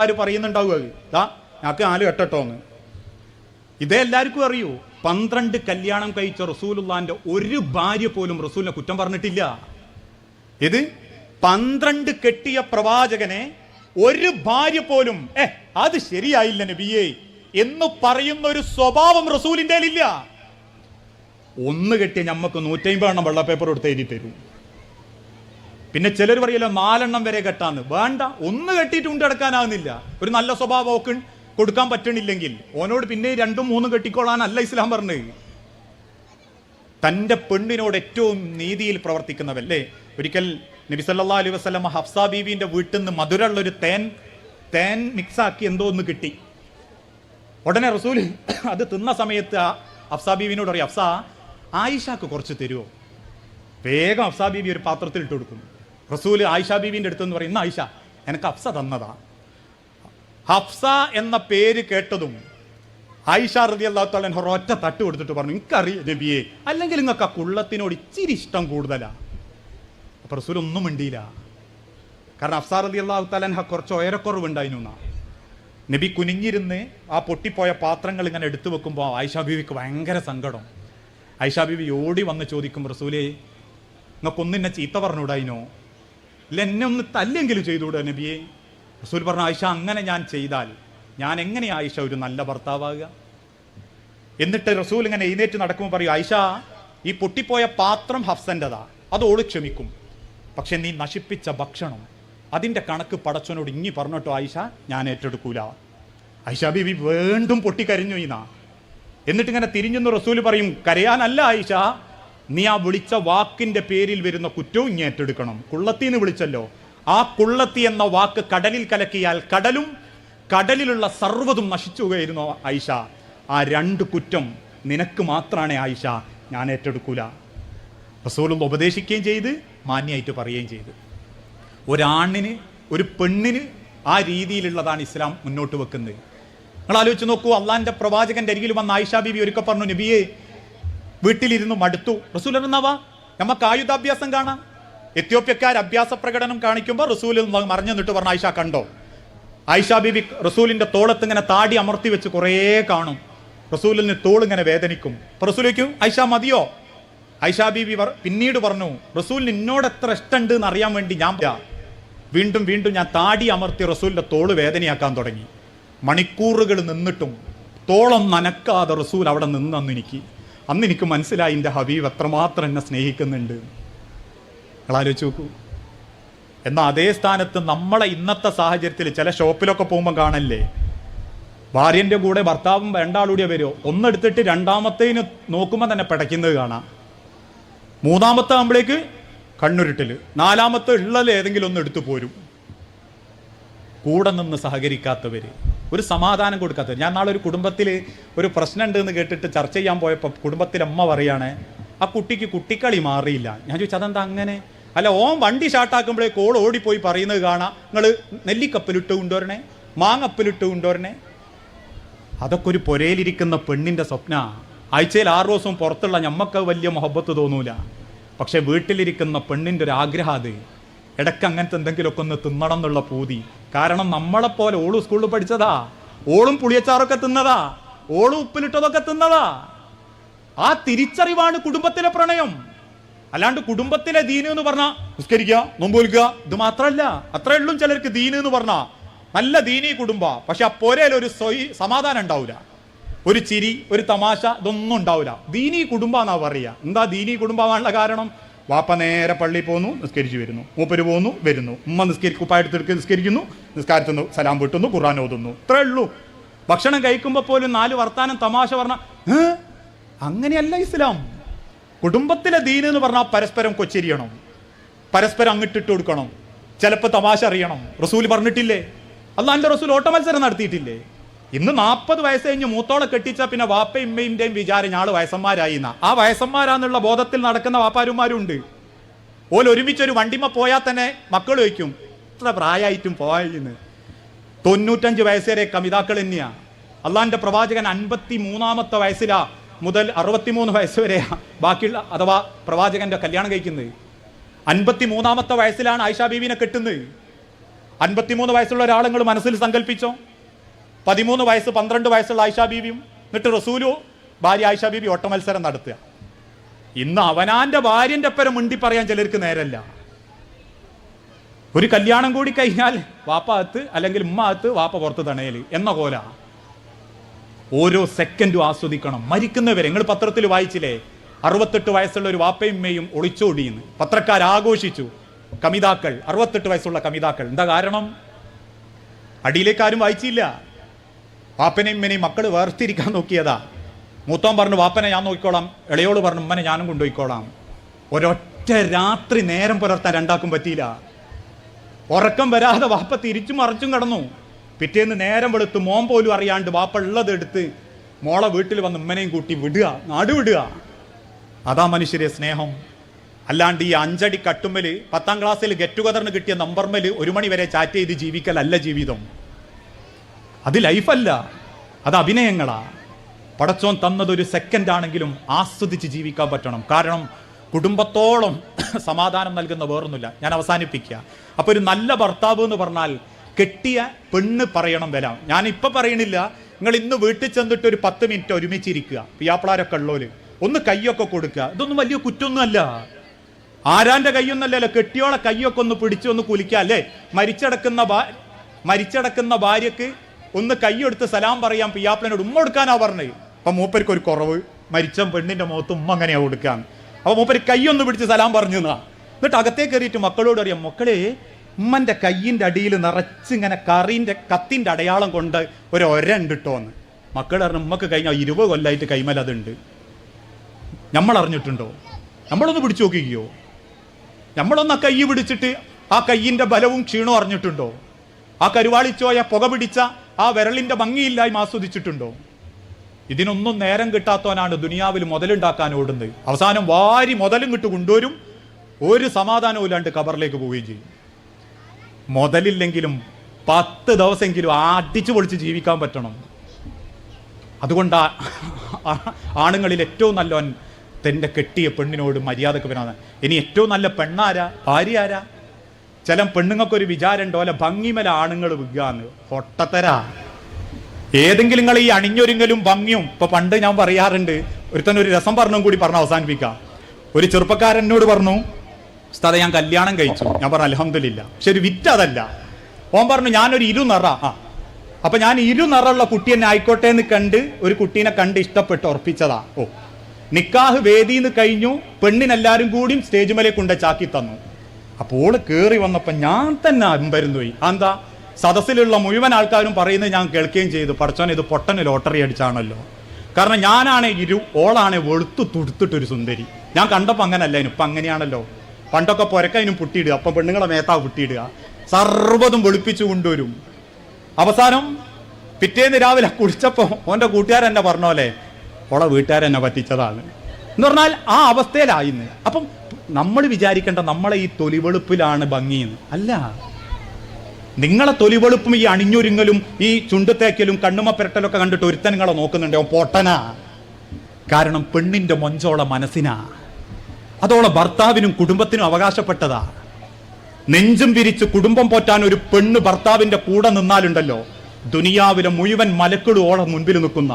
ആര് പറയുന്നുണ്ടാവുക ഞങ്ങൾക്ക് 4 കെട്ടട്ടോന്ന്. ഇതേ എല്ലാവർക്കും അറിയൂ. 12 കല്യാണം കഴിച്ച റസൂലുള്ളാന്റെ ഒരു ഭാര്യ പോലും റസൂലിനെ കുറ്റം പറഞ്ഞിട്ടില്ല. ഇത് 12 കെട്ടിയ പ്രവാചകനെ ഒരു ഭാര്യ പോലും അത് ശരിയായില്ല നബിയേ എന്ന് പറയുന്ന ഒരു സ്വഭാവം റസൂലിന്റെ ഇല്ല. 1 കെട്ടിയ ഞമ്മക്ക് 150 എണ്ണം വെള്ള പേപ്പർ എടുത്ത് എഴുതി തരും. പിന്നെ ചിലർ പറയല്ലോ 4 എണ്ണം വരെ കെട്ടാന്ന്. വേണ്ട, 1 കെട്ടിയിട്ട് കൊണ്ടെടുക്കാനാകുന്നില്ല. ഒരു നല്ല സ്വഭാവം ഒക്കെ കൊടുക്കാൻ പറ്റണില്ലെങ്കിൽ ഓനോട് പിന്നെ 2, 3 കെട്ടിക്കോളാനല്ല ഇസ്ലാം പറഞ്ഞത്. തൻ്റെ പെണ്ണിനോട് ഏറ്റവും നീതിയിൽ പ്രവർത്തിക്കുന്നവല്ലേ. ഒരിക്കൽ നബി സല്ലല്ലാഹു അലൈഹി വസല്ലം ഹഫ്സ ബീവിന്റെ വീട്ടിൽ നിന്ന് മധുരമുള്ളൊരു തേൻ മിക്സാക്കി എന്തോ ഒന്ന് കിട്ടി. ഉടനെ റസൂൽ അത് തിന്ന സമയത്ത് ഹഫ്സ ബീവിനോട് പറയും, ഹഫ്സ ആയിഷക്ക് കുറച്ച് തരുമോ? വേഗം ഹഫ്സ ബീവി ഒരു പാത്രത്തിൽ ഇട്ട് കൊടുക്കും. റസൂൽ ആയിഷ ബീവിന്റെ അടുത്തെന്ന് പറയും, ആയിഷ എനിക്ക് ഹഫ്സ തന്നതാ. ഹഫ്സ എന്ന പേര് കേട്ടതും ആയിഷ റളിയല്ലാഹു തആല അൻഹ ഒറ്റ തട്ട് കൊടുത്തിട്ട് പറഞ്ഞു, എനിക്കറിയാം നബിയെ, അല്ലെങ്കിൽ നിങ്ങൾക്ക് ആ കുള്ളത്തിനോട് ഇച്ചിരി ഇഷ്ടം കൂടുതലാ. അപ്പൊ റസൂൽ ഒന്നും മിണ്ടിയില്ല. കാരണം ഹഫ്സ റളിയല്ലാഹു തആല അൻഹ കുറച്ച് ഉയരക്കുറവുണ്ടായിരുന്നു. നബി കുനിഞ്ഞിരുന്ന് ആ പൊട്ടിപ്പോയ പാത്രങ്ങൾ ഇങ്ങനെ എടുത്തു വെക്കുമ്പോൾ ആയിഷ ബീവിക്ക് ഭയങ്കര സങ്കടം. ആയിഷ ബീവി ഓടി വന്ന് ചോദിക്കും, റസൂലേ നിങ്ങൾക്കൊന്നിന്നെ ചീത്ത പറഞ്ഞുകൂടായിനോ? ഇല്ല, എന്നെ ഒന്ന് തല്ലെങ്കിലും ചെയ്തുകൂടാ നബിയെ? റസൂൽ പറഞ്ഞു, ആയിഷ അങ്ങനെ ഞാൻ ചെയ്താൽ ഞാൻ എങ്ങനെയാ ആയിഷ ഒരു നല്ല ഭർത്താവുക? എന്നിട്ട് റസൂൽ ഇങ്ങനെ എഴുന്നേറ്റ് നടക്കുമ്പോൾ പറയും, ആയിഷ ഈ പൊട്ടിപ്പോയ പാത്രം ഹഫ്സൻ്റെതാ, അത് ഓള് ക്ഷമിക്കും. പക്ഷെ നീ നശിപ്പിച്ച ഭക്ഷണം അതിൻ്റെ കണക്ക് പടച്ചവനോട് ഇങ്ങി പറഞ്ഞിട്ടോ ആയിഷ ഞാൻ ഏറ്റെടുക്കൂല. ആയിഷ ബീവി വീണ്ടും പൊട്ടിക്കരഞ്ഞു. എന്നിട്ട് ഇങ്ങനെ തിരിഞ്ഞെന്ന് റസൂൽ പറയും, കരയാനല്ല ആയിഷ, നീ ആ വിളിച്ച വാക്കിന്റെ പേരിൽ വരുന്ന കുറ്റവും ഇങ്ങ് ഏറ്റെടുക്കണം. കുള്ളത്തിന്ന് വിളിച്ചല്ലോ, ആ കുള്ളത്തി എന്ന വാക്ക് കടലിൽ കലക്കിയാൽ കടലും കടലിലുള്ള സർവ്വതും നശിച്ചു പോയിരുന്നു ആയിഷ. ആ 2 കുറ്റം നിനക്ക് മാത്രമാണ് ആയിഷ, ഞാൻ ഏറ്റെടുക്കൂല. റസൂലുള്ള ഉപദേശിക്കുകയും ചെയ്ത് മാന്യമായിട്ട് പറയുകയും ചെയ്ത്. ഒരാണിന് ഒരു പെണ്ണിന് ആ രീതിയിലുള്ളതാണ് ഇസ്ലാം മുന്നോട്ട് വെക്കുന്നത്. നിങ്ങൾ ആലോചിച്ച് നോക്കൂ, അള്ളാന്റെ പ്രവാചകന്റെ അരികിൽ വന്ന ആയിഷ ബീവി ഒരിക്കൽ പറഞ്ഞു, നബിയെ വീട്ടിലിരുന്നു മടുത്തു. റസൂൽ എന്നാവാ നമുക്ക് ആയുധാഭ്യാസം കാണാം. എത്യോപ്യക്കാർ അഭ്യാസ പ്രകടനം കാണിക്കുമ്പോൾ റസൂൽ മറിഞ്ഞു നിന്നിട്ട് പറഞ്ഞു, ആയിഷ കണ്ടോ? ആയിഷ ബീബി റസൂലിന്റെ തോളത്ത് ഇങ്ങനെ താടി അമർത്തി വെച്ച് കുറേ കാണും. റസൂലിന് തോളിങ്ങനെ വേദനിക്കും. അപ്പൊ റസൂൽ ചോദിക്കും, ആയിഷ മതിയോ? ആയിഷ ബീബി പിന്നീട് പറഞ്ഞു, റസൂലിന് എന്നോട് എത്ര ഇഷ്ടമുണ്ട് എന്ന് അറിയാൻ വേണ്ടി ഞാൻ വീണ്ടും ഞാൻ താടി അമർത്തി റസൂലിന്റെ തോള് വേദനയാക്കാൻ തുടങ്ങി. മണിക്കൂറുകൾ നിന്നിട്ടും തോളം നനക്കാതെ റസൂൽ അവിടെ അന്ന് എനിക്ക് മനസ്സിലായി എൻ്റെ ഹബീബ് എത്രമാത്രം എന്നെ സ്നേഹിക്കുന്നുണ്ട്. ആലോചിച്ച് നോക്കൂ. എന്നാൽ അതേ സ്ഥാനത്ത് നമ്മളെ ഇന്നത്തെ സാഹചര്യത്തിൽ ചില ഷോപ്പിലൊക്കെ പോകുമ്പോൾ കാണല്ലേ, ഭാര്യൻ്റെ കൂടെ ഭർത്താവും 2 ആളൂടെ വരുമോ, ഒന്നെടുത്തിട്ട് 2ാമത്തേന് നോക്കുമ്പോൾ തന്നെ പിടയ്ക്കുന്നത് കാണാം. 3ാമത്തെ ആകുമ്പോഴേക്ക് കണ്ണുരുട്ടില്, 4ാമത്തെ ഉള്ളത് ഏതെങ്കിലും ഒന്ന് എടുത്തു പോരും. കൂടെ നിന്ന് സഹകരിക്കാത്തവര്, ഒരു സമാധാനം കൊടുക്കാത്തവർ. ഞാൻ നാളെ ഒരു കുടുംബത്തിൽ ഒരു പ്രശ്നം ഉണ്ട് എന്ന് കേട്ടിട്ട് ചർച്ച ചെയ്യാൻ പോയപ്പോൾ കുടുംബത്തിലെ അമ്മ പറയാണ്, ആ കുട്ടിക്ക് കുട്ടിക്കളി മാറിയില്ല. ഞാൻ ചോദിച്ചു, അതെന്താ അങ്ങനെ? അല്ല, ഓൻ വണ്ടി ഷാട്ടാക്കുമ്പോഴേക്ക് ഓൾ ഓടിപ്പോയി പറയുന്നത് കാണാം, നിങ്ങൾ നെല്ലിക്കപ്പലിട്ട് കൊണ്ടുവരണേ, മാങ്ങപ്പലിട്ട് കൊണ്ടുവരണേ. അതൊക്കെ ഒരു പുരയിലിരിക്കുന്ന പെണ്ണിൻ്റെ സ്വപ്ന. ആഴ്ചയിൽ 6 ദിവസവും പുറത്തുള്ള ഞമ്മക്ക് വലിയ മുഹബത്ത് തോന്നൂല. പക്ഷെ വീട്ടിലിരിക്കുന്ന പെണ്ണിൻ്റെ ഒരു ആഗ്രഹം അത് ഇടയ്ക്ക് അങ്ങനത്തെ എന്തെങ്കിലുമൊക്കെ ഒന്ന് തിന്നണം എന്നുള്ള പൂതി. കാരണം നമ്മളെപ്പോലെ ഓളും സ്കൂളിൽ പഠിച്ചതാ, ഓളും പുളിയച്ചാറൊക്കെ തിന്നതാ, ഓളും ഉപ്പിലിട്ടതൊക്കെ തിന്നതാ. ആ തിരിച്ചറിവാണ് കുടുംബത്തിലെ പ്രണയം. അല്ലാണ്ട് കുടുംബത്തിലെ ദീന് എന്ന് പറഞ്ഞാൽ നിസ്കരിക്കുക, നോമ്പ് നോൽക്കുക, ഇത് മാത്രമല്ല. അത്രേ ഉള്ളൂ ചിലർക്ക് ദീന് എന്ന് പറഞ്ഞാൽ. നല്ല ദീനി കുടുംബ, പക്ഷെ ആ പോരയിൽ ഒരു സമാധാനം ഉണ്ടാവില്ല, ഒരു ചിരി, ഒരു തമാശ, ഇതൊന്നും ഉണ്ടാവില്ല. ദീനി കുടുംബ എന്നാ പറയുക. എന്താ ദീനി കുടുംബമാണുള്ള കാരണം? വാപ്പ നേരെ പള്ളിയിൽ പോകുന്നു, നിസ്കരിച്ചു വരുന്നു, മൂപ്പര് പോകുന്നു വരുന്നു, ഉമ്മ കുപ്പായെടുത്തെടുക്ക് നിസ്കരിക്കുന്നു, നിസ്കാരത്തുനിന്ന് സലാം വീട്ടുന്നു, ഖുർആൻ ഓതുന്നു. ഇത്രേ ഉള്ളൂ. ഭക്ഷണം കഴിക്കുമ്പോൾ പോലും 4 വർത്താനം തമാശ പറഞ്ഞ അങ്ങനെയല്ല ഇസ്ലാം. കുടുംബത്തിലെ ദീന് എന്ന് പറഞ്ഞാൽ പരസ്പരം കൊച്ചരിയണം, പരസ്പരം അങ്ങിട്ടിട്ട് കൊടുക്കണം, ചിലപ്പോൾ തമാശ അറിയണം. റസൂൽ പറഞ്ഞിട്ടില്ലേ? അള്ളാന്റെ റസൂൽ ഓട്ട മത്സരം നടത്തിയിട്ടില്ലേ? ഇന്ന് 40 വയസ്സ് കഴിഞ്ഞ് മൂത്തോളെ കെട്ടിച്ച പിന്നെ വാപ്പയും ഇമ്മയുടെയും വിചാരം ഞാള് വയസ്സന്മാരായി. ആ വയസ്സന്മാരാന്നുള്ള ബോധത്തിൽ നടക്കുന്ന വാപ്പാരുമാരുണ്ട്. ഓൽ ഒരുമിച്ചൊരു വണ്ടിമ പോയാൽ തന്നെ മക്കൾ ചോദിക്കും, ഇത്ര പ്രായമായിട്ടും പോയെന്ന്. 95 വയസ്സ് വരെ കമിതാക്കൾ തന്നെയാ. അള്ളാന്റെ പ്രവാചകൻ 53ാമത്തെ വയസ്സിലാ മുതൽ 63 വയസ്സ് വരെയാ ബാക്കിയുള്ള അഥവാ പ്രവാചകന്റെ കല്യാണം കഴിക്കുന്നത്. 53ാമത്തെ വയസ്സിലാണ് ആയിഷ ബീവിനെ കെട്ടുന്നത്. 53 വയസ്സുള്ള ഒരാളെങ്ങൾ മനസ്സിൽ സങ്കല്പിച്ചോ. 13 വയസ്സ് 12 വയസ്സുള്ള ആയിഷ ബീവിയും. എന്നിട്ട് റസൂലു ഭാര്യ ആയിഷ ബീവി ഓട്ടമത്സരം നടത്തുക. ഇന്ന് അവനാന്റെ ഭാര്യന്റെ ഒപ്പരം മുണ്ടി പറയാൻ ചിലർക്ക് നേരല്ല. ഒരു കല്യാണം കൂടി കഴിഞ്ഞാൽ വാപ്പ അകത്ത് അല്ലെങ്കിൽ ഉമ്മ അകത്ത്, വാപ്പ പുറത്ത് തണയൽ എന്ന കോല. ഓരോ സെക്കൻഡും ആസ്വദിക്കണം. മരിക്കുന്നവരെ നിങ്ങൾ പത്രത്തിൽ വായിച്ചില്ലേ, 68 വയസ്സുള്ള ഒരു വാപ്പയും ഉമ്മയും ഒളിച്ചോടിയെന്ന് പത്രക്കാരാഘോഷിച്ചു. കമിതാക്കൾ, 68 വയസ്സുള്ള കമിതാക്കൾ. എന്താ കാരണം? അടിയിലേക്കാരും വായിച്ചില്ല. വാപ്പനെയും ഉമ്മനെയും മക്കൾ വേർതിരിക്കാൻ നോക്കിയതാ. മൂത്തോൻ പറഞ്ഞു വാപ്പനെ ഞാൻ നോക്കിക്കോളാം, ഇളയോട് പറഞ്ഞു ഉമ്മനെ ഞാനും കൊണ്ടുപോയിക്കോളാം. ഒരൊറ്റ രാത്രി നേരം പുലർത്താൻ രണ്ടാക്കും പറ്റിയില്ല. ഉറക്കം വരാതെ വാപ്പ തിരിച്ചും മറിച്ചും കിടന്നു. പിറ്റേന്ന് നേരം വെളുത്ത് മോൻ പോലും അറിയാണ്ട് വാപ്പ ഉള്ളതെടുത്ത് മോളെ വീട്ടിൽ വന്ന് ഉമ്മനെയും കൂട്ടി വിടുക, നാടുവിടുക. അതാ മനുഷ്യരെ സ്നേഹം. അല്ലാണ്ട് ഈ 5 അടി കട്ടുമ്മല് 10ാം ക്ലാസ്സിൽ ഗെറ്റ് ടുഗദറിന് കിട്ടിയ നമ്പർമേല് 1 മണി വരെ ചാറ്റ് ചെയ്ത് ജീവിക്കലല്ല ജീവിതം. അത് ലൈഫല്ല, അത് അഭിനയങ്ങളാ. പടച്ചോൻ തന്നതൊരു സെക്കൻഡാണെങ്കിലും ആസ്വദിച്ച് ജീവിക്കാൻ പറ്റണം. കാരണം കുടുംബത്തോളം സമാധാനം നൽകുന്ന വേറൊന്നുമില്ല. ഞാൻ അവസാനിപ്പിക്കുക. അപ്പോൾ ഒരു നല്ല ഭർത്താവ് എന്ന് പറഞ്ഞാൽ കെട്ടിയ പെണ്ണ് പറയണം വരാം. ഞാനിപ്പോൾ പറയണില്ല, നിങ്ങൾ ഇന്ന് വീട്ടിൽ ചെന്നിട്ട് ഒരു 10 മിനിറ്റ് ഒരുമിച്ചിരിക്കുക, പിയാപ്പിളാരൊക്കെ ഉള്ളോല് ഒന്ന് കയ്യൊക്കെ കൊടുക്കുക. ഇതൊന്നും വലിയ കുറ്റമൊന്നുമല്ല. ആരാന്റെ കയ്യൊന്നല്ലല്ലോ, കെട്ടിയോളെ കയ്യൊക്കെ ഒന്ന് പിടിച്ചൊന്ന് കുലിക്കുക അല്ലേ. മരിച്ചടക്കുന്ന ഭാര്യക്ക് ഒന്ന് കൈയെടുത്ത് സലാം പറയാം, പിയാപ്പിളിനോട് ഉമ്മ കൊടുക്കാനാ പറഞ്ഞത്. അപ്പം മൂപ്പർക്ക് ഒരു കുറവ്, മരിച്ച പെണ്ണിന്റെ മുഖത്ത് ഉമ്മ അങ്ങനെയാ കൊടുക്കാൻ. അപ്പോൾ മൂപ്പര് കൈയൊന്ന് പിടിച്ച് സലാം പറഞ്ഞു എന്നാ. എന്നിട്ട് അകത്തേ കയറിയിട്ട് മക്കളോട് അറിയാം, മക്കളെ ഉമ്മന്റെ കയ്യിൻ്റെ അടിയിൽ നിറച്ചിങ്ങനെ കത്തിൻ്റെ അടയാളം കൊണ്ട് ഒരു ഒരണ്ട് ഇട്ടോന്ന്. മക്കൾ പറഞ്ഞു ഉമ്മക്ക് കഴിഞ്ഞ 20 കൊല്ലമായിട്ട് കൈമൽ അതുണ്ട്. നമ്മൾ അറിഞ്ഞിട്ടുണ്ടോ? നമ്മളൊന്ന് പിടിച്ചു നോക്കിക്കോ. നമ്മളൊന്ന് ആ കൈ പിടിച്ചിട്ട് ആ കയ്യിൻ്റെ ബലവും ക്ഷീണവും അറിഞ്ഞിട്ടുണ്ടോ? ആ കരുവാളിച്ചോയ പുക പിടിച്ച ആ വിരലിൻ്റെ ഭംഗിയില്ലായ്മ ആസ്വദിച്ചിട്ടുണ്ടോ? ഇതിനൊന്നും നേരം കിട്ടാത്തവനാണ് ദുനിയാവിൽ മുതലുണ്ടാക്കാൻ ഓടുന്നത്. അവസാനം വാരി മുതലും കിട്ടു കൊണ്ടുവരും, ഒരു സമാധാനവും ഇല്ലാണ്ട് ഖബറിലേക്ക് പോവുകയും ചെയ്യും. മുതലില്ലെങ്കിലും 10 ദിവസമെങ്കിലും അടിച്ചു പൊളിച്ച് ജീവിക്കാൻ പറ്റണം. അതുകൊണ്ട് ആണുങ്ങളിൽ ഏറ്റവും നല്ലവൻ തൻ്റെ കെട്ടിയ പെണ്ണിനോട് മര്യാദക്ക് വരാതെ. ഇനി ഏറ്റവും നല്ല പെണ്ണാരാ, ഭാര്യ ആരാ? ചില പെണ്ണുങ്ങൾക്കൊരു വിചാരമുണ്ടോ അല്ല ഭംഗിമല ആണുങ്ങൾ വിൽക്കാന്ന്. പൊട്ടത്തരാ. ഏതെങ്കിലും നിങ്ങൾ ഈ അണിഞ്ഞൊരുങ്ങലും ഭംഗിയും ഇപ്പൊ പണ്ട് ഞാൻ പറയാറുണ്ട്. ഒരുത്തനൊരു രസം പറഞ്ഞും കൂടി പറഞ്ഞ് അവസാനിപ്പിക്കാം. ഒരു ചെറുപ്പക്കാരനോട് പറഞ്ഞു, ഉസ്താദേ ഞാൻ കല്യാണം കഴിച്ചു. ഞാൻ പറഞ്ഞു അൽഹംദുലില്ലാ. പക്ഷെ ഒരു വിറ്റ് അതല്ല. ഓൻ പറഞ്ഞു ഞാനൊരു ഇരുനിറ. അപ്പൊ ഞാൻ ഇരുനിറുള്ള കുട്ടി എന്നെ ആയിക്കോട്ടെ എന്ന് കണ്ട് ഒരു കുട്ടീനെ കണ്ട് ഇഷ്ടപ്പെട്ട് ഉറപ്പിച്ചതാ. നിക്കാഹ് വേദിന്ന് കഴിഞ്ഞു. പെണ്ണിനെല്ലാരും കൂടിയും സ്റ്റേജ് മേലെ കൊണ്ട് ചാക്കി തന്നു. അപ്പോൾ കേറി വന്നപ്പോ ഞാൻ തന്നെ അമ്പരന്നു പോയി. എന്താ? സദസ്സിലുള്ള മുഴുവൻ ആൾക്കാരും പറയുന്നത് ഞാൻ കേൾക്കുകയും ചെയ്തു, പടച്ചോൻ ഇത് പൊട്ടന് ലോട്ടറി അടിച്ചാണല്ലോ. കാരണം ഞാനാണ് ഓളാണ് വെളുത്തു തുടുത്തിട്ടൊരു സുന്ദരി. ഞാൻ കണ്ടപ്പോൾ അങ്ങനല്ല, ഇപ്പം അങ്ങനെയാണല്ലോ. പണ്ടൊക്കെ പൊരക്കതിനും പുട്ടിയിടുക, അപ്പം പെണ്ണുങ്ങളെ മേത്താവ് പുട്ടിയിടുക, സർവ്വതും വെളുപ്പിച്ചു കൊണ്ടുവരും. അവസാനം പിറ്റേന്ന് രാവിലെ കുളിച്ചപ്പോൾ ഓൻ്റെ കൂട്ടുകാരെന്നെ പറഞ്ഞോലെ ഓളെ വീട്ടുകാരെന്നെ പറ്റിച്ചതാണ് എന്ന് പറഞ്ഞാൽ ആ അവസ്ഥയിലായിന്ന്. അപ്പം നമ്മൾ വിചാരിക്കേണ്ട നമ്മളെ ഈ തൊലിവെളുപ്പിലാണ് ഭംഗിയെന്ന് അല്ല. നിങ്ങളെ തൊലിവെളുപ്പും ഈ അണിഞ്ഞൊരുങ്ങലും ഈ ചുണ്ടുത്തേക്കലും കണ്ണുമ പെരട്ടലൊക്കെ കണ്ടിട്ട് ഒരുത്തൻ നിങ്ങളെ നോക്കുന്നുണ്ടോ? പൊട്ടനാ. കാരണം പെണ്ണിന്റെ മൊഞ്ചോള മനസ്സിനാ, അതോളെ ഭർത്താവിനും കുടുംബത്തിനും അവകാശപ്പെട്ടതാ. നെഞ്ചും വിരിച്ച് കുടുംബം പോറ്റാൻ ഒരു പെണ്ണ് ഭർത്താവിന്റെ കൂടെ നിന്നാലുണ്ടല്ലോ, ദുനിയാവിലെ മുഴുവൻ മലക്കുകളും ഓളെ മുൻപിൽ നിൽക്കുന്ന